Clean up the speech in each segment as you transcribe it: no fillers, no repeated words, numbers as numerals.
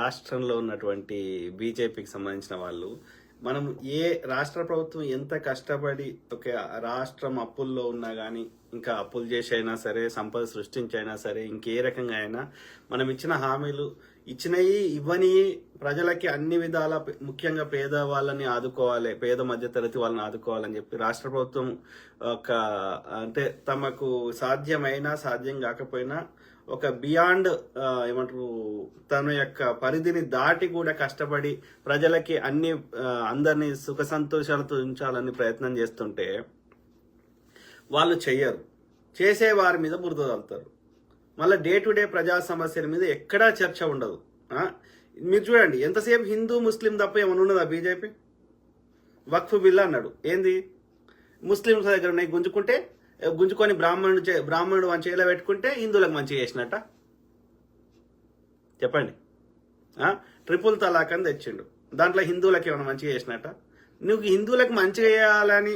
రాష్ట్రంలో ఉన్నటువంటి బీజేపీకి సంబంధించిన వాళ్ళు మనం ఏ రాష్ట్ర ప్రభుత్వం ఎంత కష్టపడి ఒక రాష్ట్రం అప్పుల్లో ఉన్నా కానీ ఇంకా అప్పులు చేసి అయినా సరే సంపద సృష్టించైనా సరే ఇంకే రకంగా అయినా మనం ఇచ్చిన హామీలు ఇచ్చినవి ఇవ్వని ప్రజలకి అన్ని విధాల ముఖ్యంగా పేద వాళ్ళని ఆదుకోవాలి, పేద మధ్యతరగతి వాళ్ళని ఆదుకోవాలని చెప్పి రాష్ట్ర ప్రభుత్వం ఒక అంటే తమకు సాధ్యమైనా సాధ్యం కాకపోయినా ఒక బియాండ్ ఏమంటారు తన యొక్క పరిధిని దాటి కూడా కష్టపడి ప్రజలకి అందరినీ సుఖ సంతోషాలతో ఉంచాలని ప్రయత్నం చేస్తుంటే వాళ్ళు చెయ్యరు. చేసే వారి మీద బురద చల్లుతారు. మళ్ళీ డే టు డే ప్రజా సమస్యల మీద ఎక్కడా చర్చ ఉండదు. మీరు చూడండి, ఎంతసేపు హిందూ ముస్లిం తప్ప ఏమైనా ఉన్నదా బీజేపీ? వక్ఫ్ బిల్ అన్నాడు, ఏంది ముస్లింస్ దగ్గర ఉన్నాయి గుంజుకొని బ్రాహ్మణుడు మంచి చేలో పెట్టుకుంటే హిందువులకు మంచిగా చేసినట్ట? చెప్పండి. ట్రిపుల్ తలాక్ అని తెచ్చిండు, దాంట్లో హిందువులకు ఏమైనా మంచిగా చేసినట్ట? నువ్వు హిందువులకు మంచిగా చేయాలని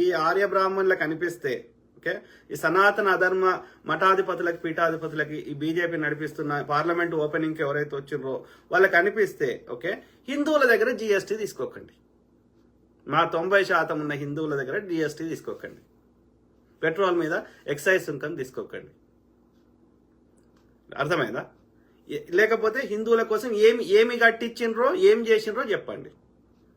ఈ ఆర్య బ్రాహ్మణులకు అనిపిస్తే, ఓకే, ఈ సనాతన అధర్మ మఠాధిపతులకి పీఠాధిపతులకి ఈ బీజేపీ నడిపిస్తున్న పార్లమెంట్ ఓపెనింగ్కి ఎవరైతే వచ్చిండ్రో వాళ్ళకి అనిపిస్తే, ఓకే, హిందువుల దగ్గర జిఎస్టీ తీసుకోకండి, మా 90% ఉన్న హిందువుల దగ్గర జిఎస్టీ తీసుకోకండి, పెట్రోల్ మీద ఎక్సైజ్ సుంకం తీసుకోకండి. అర్థమైందా? లేకపోతే హిందువుల కోసం ఏమి కట్టించిండ్రో ఏం చేసిండ్రో చెప్పండి.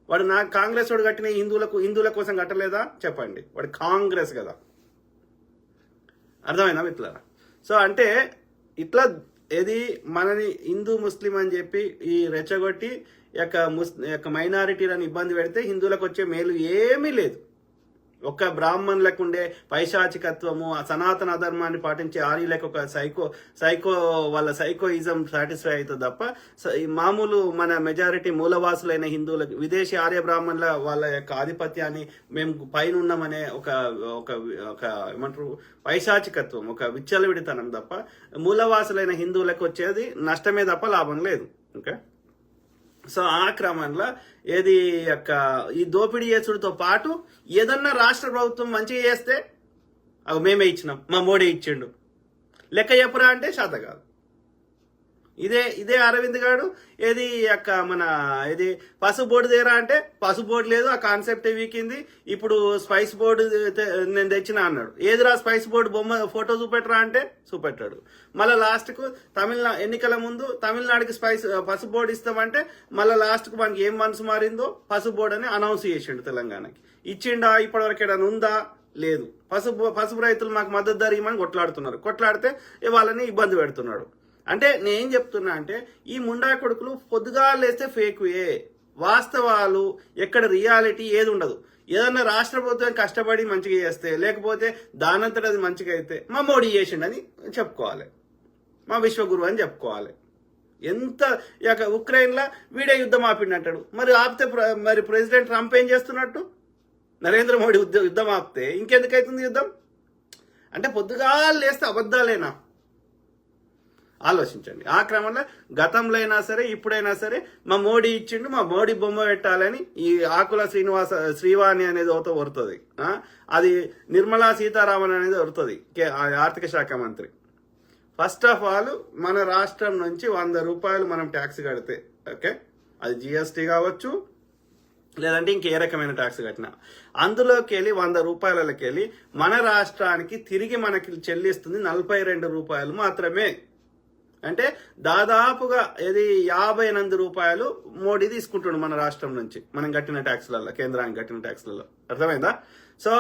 వాడు కాంగ్రెస్ వాడు కట్టిన హిందువుల కోసం కట్టలేదా చెప్పండి. వాడు కాంగ్రెస్ కదా. అర్థమైందా మిత్రులారా? సో అంటే ఇట్లా ఏది మనని హిందూ ముస్లిం అని చెప్పి ఈ రెచ్చగొట్టి యొక్క మైనారిటీలను ఇబ్బంది పెడితే హిందువులకు వచ్చే మేలు ఏమీ లేదు. ఒక్క బ్రాహ్మణులకు ఉండే పైశాచికత్వము, సనాతన అధర్మాన్ని పాటించే ఆర్యులకు ఒక వాళ్ళ సైకోయిజం సాటిస్ఫై అవుతుంది తప్ప ఈ మామూలు మన మెజారిటీ మూలవాసులైన హిందువులకు విదేశీ ఆర్య బ్రాహ్మణుల వాళ్ళ యొక్క ఆధిపత్యాన్ని మేము పైన ఉన్నామనే ఒక ఏమంటారు పైశాచికత్వం, ఒక విచ్చలవిడితనం తప్ప మూలవాసులైన హిందువులకు వచ్చేది నష్టమే తప్ప లాభం లేదు. ఓకే, సో ఆ క్రమంలో ఈ దోపిడీ చేసుడితో పాటు ఏదన్నా రాష్ట్ర ప్రభుత్వం మంచిగా చేస్తే అవి మేమే ఇచ్చినాం, మా మోడీ ఇచ్చిండు, లెక్క చెప్పురా అంటే శాత కాదు. ఇదే అరవింద్ గారు మన పసుపు బోర్డు దేరా అంటే పసుపు బోర్డు లేదు, ఆ కాన్సెప్ట్ వీకింది. ఇప్పుడు స్పైస్ బోర్డు నేను తెచ్చినా అన్నాడు. ఏదిరా స్పైస్ బోర్డు బొమ్మ ఫోటో చూపెట్టరా అంటే చూపెట్టాడు. మళ్ళీ లాస్ట్కు ఎన్నికల ముందు తమిళనాడుకి పసుపు బోర్డు ఇస్తామంటే మళ్ళీ లాస్ట్కు మనకి ఏం మనసు మారిందో పసుపు బోర్డు అని అనౌన్స్ చేసిండు. తెలంగాణకి ఇచ్చిండా? ఇప్పటివరకు ఏదైనా ఉందా? లేదు. పసుపు రైతులు మాకు మద్దతు ధర ఇవ్వమని కొట్లాడితే వాళ్ళని ఇబ్బంది పెడుతున్నాడు. అంటే నేనేం చెప్తున్నా అంటే ఈ ముండా కొడుకులు పొద్దుగా లేస్తే ఫేక్వే, వాస్తవాలు ఎక్కడ రియాలిటీ ఏది ఉండదు. ఏదన్నా రాష్ట్ర ప్రభుత్వం కష్టపడి మంచిగా చేస్తే, లేకపోతే దానంతట అది మంచిగా అయితే మా మోడీ చేసిండని చెప్పుకోవాలి, మా విశ్వగురు అని చెప్పుకోవాలి. ఎంత ఉక్రెయిన్లో వీడే యుద్ధం ఆపిండి మరి ఆపితే మరి ప్రెసిడెంట్ ట్రంప్ ఏం చేస్తున్నట్టు? నరేంద్ర మోడీ యుద్ధం ఆపితే ఇంకెందుకైతుంది యుద్ధం? అంటే పొద్దుగా లేస్తే అబద్ధాలేనా? ఆలోచించండి. ఆ క్రమంలో గతంలో అయినా సరే ఇప్పుడైనా సరే మా మోడీ ఇచ్చిండు, మా మోడీ బొమ్మ పెట్టాలని ఈ ఆకుల శ్రీవాణి అనేది ఒకటి వరుతుంది. అది నిర్మలా సీతారామన్ అనేది వరుతుంది, ఆర్థిక శాఖ మంత్రి. ఫస్ట్ ఆఫ్ ఆల్ మన రాష్ట్రం నుంచి 100 రూపాయలు మనం ట్యాక్స్ కడితే, ఓకే, అది జిఎస్టీ కావచ్చు లేదంటే ఇంకే రకమైన ట్యాక్స్ కట్టినా అందులోకి వెళ్ళి 100 రూపాయలకి వెళ్ళి మన రాష్ట్రానికి తిరిగి మనకి చెల్లిస్తుంది 42 రూపాయలు మాత్రమే. అంటే దాదాపుగా 58 రూపాయలు మోడీ తీసుకుంటుండు మన రాష్ట్రం నుంచి మనం కట్టిన ట్యాక్స్లలో, కేంద్రానికి కట్టిన ట్యాక్స్లలో. అర్థమైందా? సో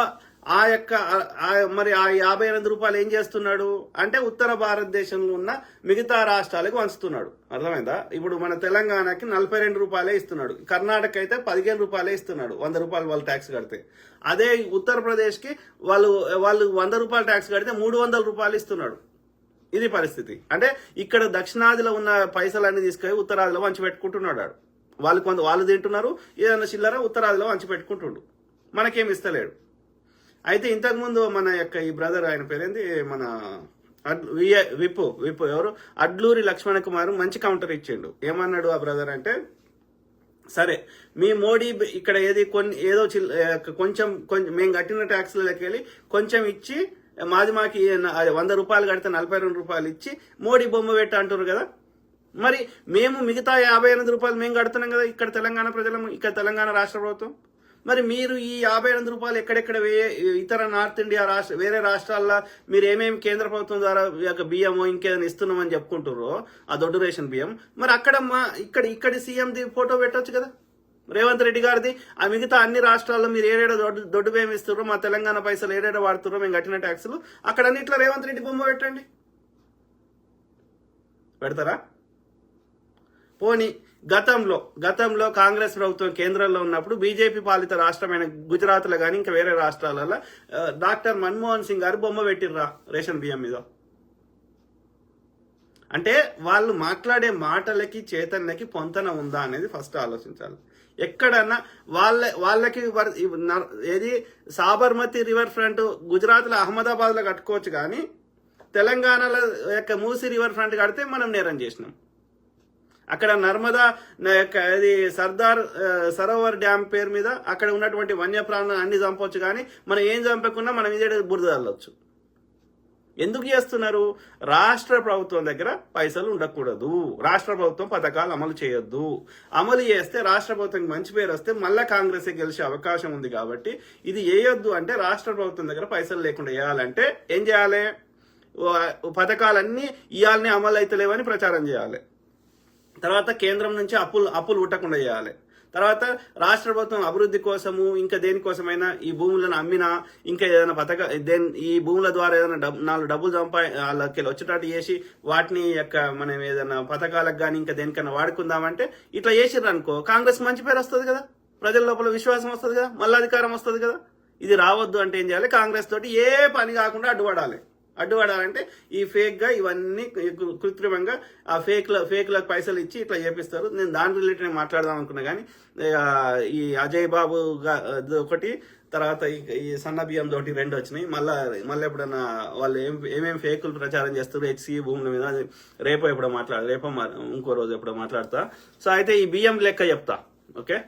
మరి ఆ 58 రూపాయలు ఏం చేస్తున్నాడు అంటే ఉత్తర భారతదేశంలో ఉన్న మిగతా రాష్ట్రాలకు వంచుతున్నాడు. అర్థమైందా? ఇప్పుడు మన తెలంగాణకి 42 రూపాయలే ఇస్తున్నాడు, కర్ణాటక అయితే 15 రూపాయలే ఇస్తున్నాడు, 100 రూపాయలు వాళ్ళు ట్యాక్స్ కడితే. అదే ఉత్తరప్రదేశ్కి వాళ్ళు 100 రూపాయలు ట్యాక్స్ కడితే 300 రూపాయలు ఇస్తున్నాడు. ఇది పరిస్థితి. అంటే ఇక్కడ దక్షిణాదిలో ఉన్న పైసలన్నీ తీసుకొని ఉత్తరాదిలో వంచి పెట్టుకుంటున్నాడు. వాళ్ళు తింటున్నారు, ఏదైనా చిల్లర ఉత్తరాదిలో వంచి పెట్టుకుంటుండు, మనకేం ఇస్తలేడు. అయితే ఇంతకుముందు మన యొక్క ఈ బ్రదర్, ఆయన పేరేంది, మన విప్పు ఎవరు అడ్లూరి లక్ష్మణ కుమార్ మంచి కౌంటర్ ఇచ్చిండు. ఏమన్నాడు ఆ బ్రదర్ అంటే, సరే మీ మోడీ ఇక్కడ కొంచెం మేము కట్టిన ట్యాక్స్లకి వెళ్ళి కొంచెం ఇచ్చి మాకి 100 రూపాయలు కడితే 42 రూపాయలు ఇచ్చి మోడీ బొమ్మ పెట్టి అంటారు కదా, మరి మేము మిగతా 58 రూపాయలు మేము కడుతున్నాం కదా ఇక్కడ తెలంగాణ ప్రజలం, ఇక్కడ తెలంగాణ రాష్ట్ర ప్రభుత్వం. మరి మీరు ఈ 58 రూపాయలు ఎక్కడెక్కడ ఇతర నార్త్ ఇండియా వేరే రాష్ట్రాల్లో మీరు ఏమేమి కేంద్ర ప్రభుత్వం ద్వారా బియ్యమో ఇంకేదైనా ఇస్తున్నామని చెప్పుకుంటారో ఆ దొడ్డు రేషన్ బియ్యం, మరి అక్కడ ఇక్కడ సీఎంది ఫోటో పెట్టొచ్చు కదా రేవంత్ రెడ్డి గారిది. ఆ మిగతా అన్ని రాష్ట్రాల్లో మీరు ఏడేడ దొడ్డు బియ్యం ఇస్తారో, మా తెలంగాణ పైసలు ఏడేడ వాడుతారో, మేము కట్టిన ట్యాక్సులు అక్కడ అన్నిట్లో రేవంత్ రెడ్డి బొమ్మ పెట్టండి. పెడతారా? పోనీ గతంలో కాంగ్రెస్ ప్రభుత్వం కేంద్రంలో ఉన్నప్పుడు బీజేపీ పాలిత రాష్ట్రమైన గుజరాత్లో కానీ ఇంకా వేరే రాష్ట్రాలలో డాక్టర్ మన్మోహన్ సింగ్ గారు బొమ్మ పెట్టిర్రా రేషన్ బియ్యం మీద? అంటే వాళ్ళు మాట్లాడే మాటలకి చేతనకి పొంతన ఉందా అనేది ఫస్ట్ ఆలోచించాలి. ఎక్కడన్నా వాళ్ళకి ఏది సాబర్మతి రివర్ ఫ్రంట్ గుజరాత్లో అహ్మదాబాద్లో కట్టుకోవచ్చు, కానీ తెలంగాణలో యొక్క మూసీ రివర్ ఫ్రంట్ కడితే మనం నేరం చేసినాం. అక్కడ నర్మదా ఇది సర్దార్ సరోవర్ డ్యామ్ పేరు మీద అక్కడ ఉన్నటువంటి వన్యప్రాణులను అన్ని చంపొచ్చు, కానీ మనం ఏం చంపకున్నా మనం ఇదే బురద చల్లొచ్చు. ఎందుకు చేస్తున్నారు? రాష్ట్ర ప్రభుత్వం దగ్గర పైసలు ఉండకూడదు, రాష్ట్ర ప్రభుత్వం పథకాలు అమలు చేయొద్దు. అమలు చేస్తే రాష్ట్ర ప్రభుత్వానికి మంచి పేరు వస్తే మళ్ళా కాంగ్రెస్ గెలిచే అవకాశం ఉంది. కాబట్టి ఇది వేయొద్దు అంటే రాష్ట్ర ప్రభుత్వం దగ్గర పైసలు లేకుండా వేయాలంటే ఏం చేయాలి? పథకాలన్నీ ఇయాలని అమలు అయితే లేవని ప్రచారం చేయాలి. తర్వాత కేంద్రం నుంచి అప్పులు పుట్టకుండా చేయాలి. తర్వాత రాష్ట్ర ప్రభుత్వం అభివృద్ధి కోసము ఇంకా దేనికోసమైనా ఈ భూములను అమ్మినా ఇంకా ఏదైనా ఈ భూముల ద్వారా ఏదైనా 4 డబ్బులు వాళ్ళకి వచ్చేటట్టు చేసి వాటిని మనం ఏదైనా పథకాలకు కానీ ఇంకా దేనికైనా వాడుకుందామంటే ఇట్లా చేసిర్రు అనుకో, కాంగ్రెస్ మంచి పేరు వస్తుంది కదా, ప్రజల లోపల విశ్వాసం వస్తుంది కదా, మళ్ళీ అధికారం వస్తుంది కదా. ఇది రావద్దు అంటే ఏం చేయాలి? కాంగ్రెస్ తోటి ఏ పని కాకుండా అడ్డుపడాలంటే ఈ ఫేక్గా ఇవన్నీ కృత్రిమంగా ఆ ఫేక్లకు పైసలు ఇచ్చి ఇట్లా చేపిస్తారు. నేను దాని రిలేటెడ్ మాట్లాడదాం అనుకున్నా, కానీ ఈ అజయ్ బాబు ఒకటి, తర్వాత ఈ సన్న బియ్యం తోటి 2 వచ్చినాయి. మళ్ళీ ఎప్పుడన్నా వాళ్ళు ఏమేమి ఫేకులు ప్రచారం చేస్తారు హెచ్సి భూముల మీద, రేపో ఇంకో రోజు ఎప్పుడో మాట్లాడతా. సో అయితే ఈ బియ్యం లెక్క చెప్తా. ఓకే,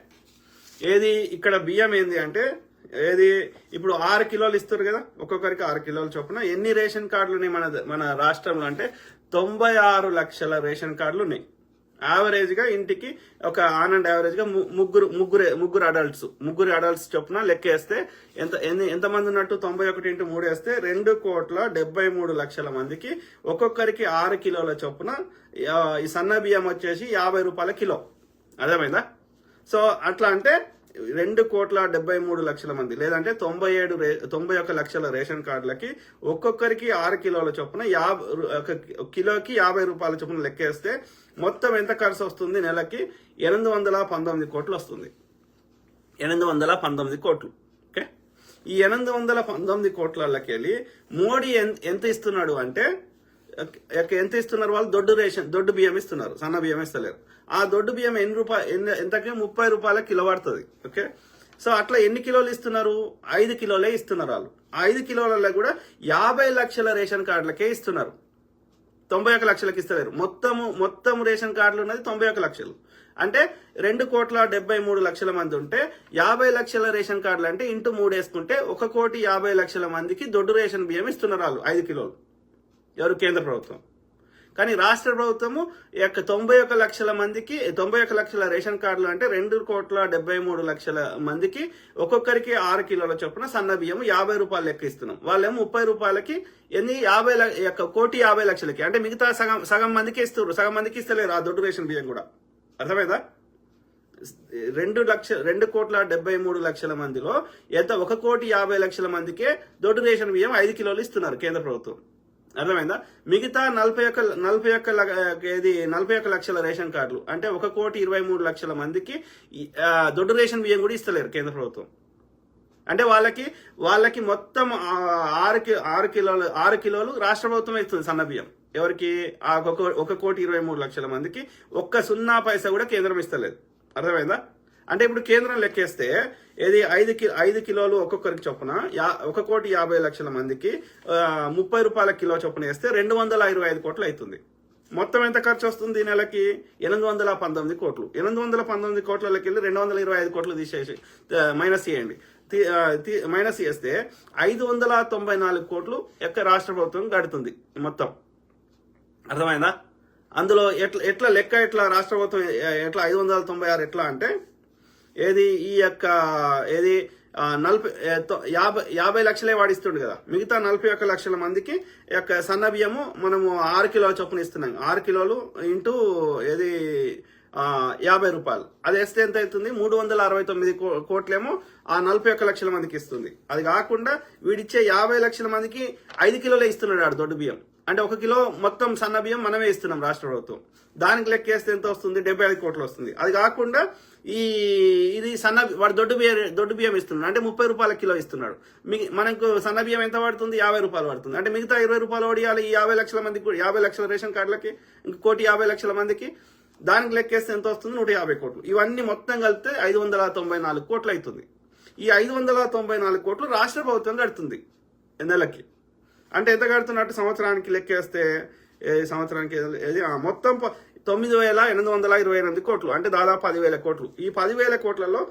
ఏది ఇక్కడ బియ్యం ఏంది అంటే ఇప్పుడు 6 కిలోలు ఇస్తారు కదా, ఒక్కొక్కరికి 6 కిలోల చొప్పున. ఎన్ని రేషన్ కార్డులు ఉన్నాయి మన రాష్ట్రంలో అంటే 96 లక్షల రేషన్ కార్డులు ఉన్నాయి. యావరేజ్ గా ఇంటికి ఒక ఆన్ అండ్ యావరేజ్ గా ముగ్గురు అడల్ట్స్ చొప్పున లెక్కేస్తే ఎంతమంది ఉన్నట్టు 91 × 3 వేస్తే 2,73,00,000 మందికి ఒక్కొక్కరికి 6 కిలోల చొప్పున ఈ సన్న బియ్యం వచ్చేసి 50 రూపాయల కిలో. అర్థమైందా? సో అట్లా అంటే 2,73,00,000 మంది, లేదంటే 91 లక్షల రేషన్ కార్డులకి ఒక్కొక్కరికి 6 కిలోల చొప్పున కిలోకి 50 రూపాయల చొప్పున లెక్కేస్తే మొత్తం ఎంత ఖర్చు వస్తుంది? నెలకి 819 కోట్లు వస్తుంది. 819 కోట్లు. ఓకే, ఈ 819 కోట్లకి వెళ్ళి మోడీ ఎంత ఇస్తున్నాడు అంటే ఎంత ఇస్తున్నారు? వాళ్ళు దొడ్డు బియ్యం ఇస్తున్నారు, సన్న బియ్యం ఇస్తలేరు. ఆ దొడ్డు బియ్యం ఎంతకి 30 రూపాయల కిలో పడుతుంది. ఓకే, సో అట్లా ఎన్ని కిలోలు ఇస్తున్నారు? 5 కిలోలే ఇస్తున్నారు వాళ్ళు. 5 కిలోలలో కూడా 50 లక్షల రేషన్ కార్డులకే ఇస్తున్నారు, 91 లక్షలకి ఇస్తలేరు. మొత్తం రేషన్ కార్డులు ఉన్నది 91 లక్షలు. అంటే 2,73,00,000 మంది ఉంటే 50 లక్షల రేషన్ కార్డులు అంటే ఇంటూ 3 వేసుకుంటే 1,50,00,000 మందికి దొడ్డు రేషన్ బియ్యం ఇస్తున్నారు వాళ్ళు 5 కిలోలు. ఎవరు? కేంద్ర ప్రభుత్వం. కానీ రాష్ట్ర ప్రభుత్వము 91 లక్షల మందికి 91 లక్షల రేషన్ కార్డులు అంటే 2,73,00,000 మందికి ఒక్కొక్కరికి 6 కిలోల చొప్పున సన్న బియ్యం 50 రూపాయలు లెక్క ఇస్తున్నాం. వాళ్ళేమో 30 రూపాయలకి 1,50,00,000కి అంటే మిగతా సగం మందికి ఇస్తారు, సగం మందికి ఇస్తలేరు ఆ దొడ్డు రేషన్ బియ్యం కూడా. అర్థమైందా? 2,73,00,000 మందిలో 1,50,00,000 మందికే దొడ్డు రేషన్ బియ్యం 5 కిలోలు ఇస్తున్నారు కేంద్ర ప్రభుత్వం. అర్థమైందా? మిగతా 41 లక్షల రేషన్ కార్డులు అంటే 1,23,00,000 మందికి దొడ్డు రేషన్ బియ్యం కూడా ఇస్తలేరు కేంద్ర ప్రభుత్వం. అంటే వాళ్ళకి మొత్తం 6 కిలోలు రాష్ట్ర ప్రభుత్వం ఇస్తుంది సన్న బియ్యం. ఎవరికి? 1,23,00,000 మందికి 0 పైసా కూడా కేంద్రం ఇస్తలేదు. అర్థమైందా? అంటే ఇప్పుడు కేంద్రం లెక్కేస్తే 5 కిలోలు ఒక్కొక్కరికి చొప్పున 1,50,00,000 మందికి 30 రూపాయల కిలో చొప్పున వేస్తే 225 కోట్లు అవుతుంది. మొత్తం ఎంత ఖర్చు వస్తుంది నెలకి? 819 కోట్లు. 819 కోట్లకి వెళ్ళి 225 కోట్లు తీసేసి మైనస్ చేయండి. మైనస్ చేస్తే 594 కోట్లు రాష్ట్ర ప్రభుత్వం గడుతుంది మొత్తం. అర్థమైందా? అందులో ఎట్లా లెక్క ఎట్లా రాష్ట్ర ప్రభుత్వం ఎట్లా 596 ఎట్లా అంటే ఏది ఈ యొక్క ఏది 50 లక్షలే వాడిస్తుండు కదా, మిగతా 41 లక్షల మందికి యొక్క సన్న బియ్యము మనము 6 కిలోల చొప్పున ఇస్తున్నాం. 6 కిలోలు ఇంటూ ఏది 50 రూపాయలు, అది వేస్తే ఎంత అవుతుంది? 369 కోట్లేమో ఆ 41 లక్షల మందికి ఇస్తుంది. అది కాకుండా వీడిచ్చే 50 లక్షల మందికి 5 కిలోలే ఇస్తున్నాడు ఆడు దొడ్డు బియ్యం. అంటే 1 కిలో మొత్తం సన్న బియ్యం మనమే ఇస్తున్నాం రాష్ట్ర ప్రభుత్వం. దానికి లెక్కేస్తే ఎంత వస్తుంది? 75 కోట్లు వస్తుంది. అది కాకుండా ఇది వాడు దొడ్డు బియ్యం ఇస్తున్నాడు అంటే 30 రూపాయల కిలో ఇస్తున్నాడు. మనకు సన్న బియ్యం ఎంత పడుతుంది? 50 రూపాయలు పడుతుంది. అంటే మిగతా 20 రూపాయలు వడియాలి ఈ 50 లక్షల మందికి, 50 లక్షల రేషన్ కార్డులకి, 1,50 లక్షల మందికి. దానికి లెక్కేస్తే ఎంత వస్తుంది? 150 కోట్లు. ఇవన్నీ మొత్తం కలిపితే 594 కోట్లు అవుతుంది. ఈ 594 కోట్లు రాష్ట్ర ప్రభుత్వం కడుతుంది నెలకి. అంటే ఎంత కడుతున్నట్టు సంవత్సరానికి లెక్కేస్తే సంవత్సరానికి మొత్తం 9,828 కోట్లు, అంటే దాదాపు 10,000 కోట్లు. ఈ 10,000 కోట్లలో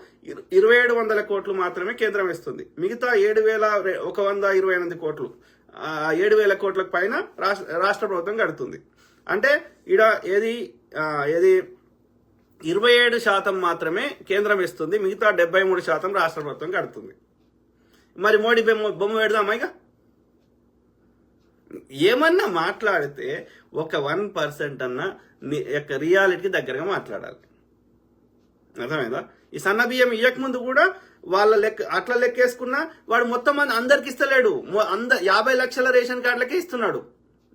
2,700 కోట్లు మాత్రమే కేంద్రం ఇస్తుంది. మిగతా 7,128 కోట్లు, 7,000 కోట్లకు పైన రాష్ట్ర ప్రభుత్వం కడుతుంది. అంటే ఈడ ఏది 27% మాత్రమే కేంద్రం ఇస్తుంది, మిగతా 73% రాష్ట్ర ప్రభుత్వం కడుతుంది. మరి మోడీ బొమ్మ పెడదామా? ఇక ఏమన్నా మాట్లాడితే ఒక 1% అన్న యొక్క రియాలిటీకి దగ్గరగా మాట్లాడాలి. అర్థమైందా? ఈ సన్న బియ్యం ఇయ్యకముందు కూడా వాళ్ళ అట్లా లెక్కేసుకున్నా వాడు మొత్తం మంది అందరికి ఇస్తలేడు. 50 లక్షల రేషన్ కార్డులకే ఇస్తున్నాడు.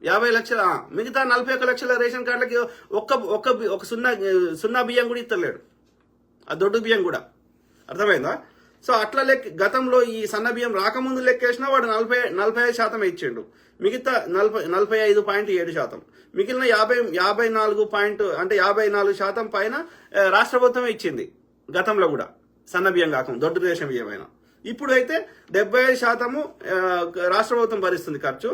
50 లక్షల, మిగతా 41 లక్షల రేషన్ కార్డులకి ఒక సున్నా బియ్యం కూడా ఇస్తలేడు, ఆ దొడ్డు బియ్యం కూడా. అర్థమైందా? సో అట్లా గతంలో ఈ సన్న బియ్యం రాకముందు లెక్కేసినా వాడు 45% ఇచ్చిండు, మిగతా 45.7%, మిగిలిన 54% పైన రాష్ట్ర ప్రభుత్వమే ఇచ్చింది గతంలో కూడా, సన్న బియ్యం కాకుండా దొడ్డు రేషన్ బియ్యం అయినా. ఇప్పుడు అయితే 75% రాష్ట్ర ప్రభుత్వం భరిస్తుంది ఖర్చు.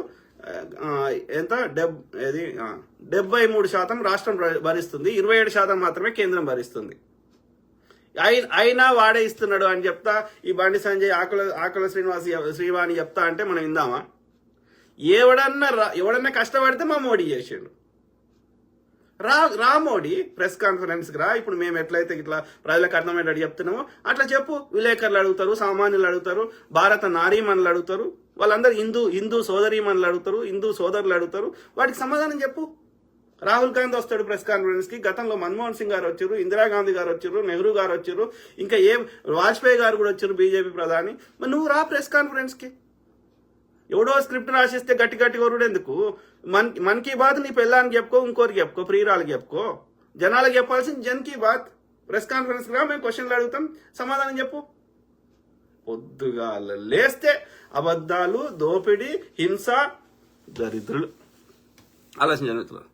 ఎంత? 73% రాష్ట్రం భరిస్తుంది, 27% మాత్రమే కేంద్రం భరిస్తుంది. అయినా వాడే ఇస్తున్నాడు అని చెప్తా ఈ బండి సంజయ్ ఆకుల శ్రీవాణి చెప్తా అంటే మనం విందామా? ఎవడన్నా కష్టపడితే మా మోడీ చేసిండు. రా మోడీ ప్రెస్ కాన్ఫరెన్స్కి రా. ఇప్పుడు మేము ఎట్లయితే ఇట్లా ప్రజలకు అర్థమయ్యేటట్టు చెప్తున్నామో అట్లా చెప్పు. విలేకరులు అడుగుతారు, సామాన్యులు అడుగుతారు, భారత నారీమణులు అడుగుతారు, వాళ్ళందరూ హిందూ సోదరీమణులు అడుగుతారు, హిందూ సోదరులు అడుగుతారు. వాటికి సమాధానం చెప్పు. రాహుల్ గాంధీ వస్తాడు ప్రెస్ కాన్ఫరెన్స్ కి. గతంలో మన్మోహన్ సింగ్ గారు వచ్చారు, ఇందిరాగాంధీ గారు వచ్చారు, నెహ్రూ గారు వచ్చారు, ఇంకా వాజ్పేయి గారు కూడా వచ్చారు, బీజేపీ ప్రధాని. మరి నువ్వు రా ప్రెస్ కాన్ఫరెన్స్ కి. ఎవడో స్క్రిప్ట్ రాసిస్తే గట్టి కొరుడు ఎందుకు? మన్ కీ బాత్ నీ పెళ్ళానికి చెప్పుకో, ఇంకోరికి చెప్పుకో, ప్రియురాలకి చెప్పుకో. జనాలకు చెప్పాల్సింది జన్ కీ బాత్. ప్రెస్ కాన్ఫరెన్స్ రా, మేము క్వశ్చన్లు అడుగుతాం, సమాధానం చెప్పు. పొద్దుగాల లేస్తే అబద్ధాలు, దోపిడీ, హింస, దరిద్రులు. ఆలోచించండి.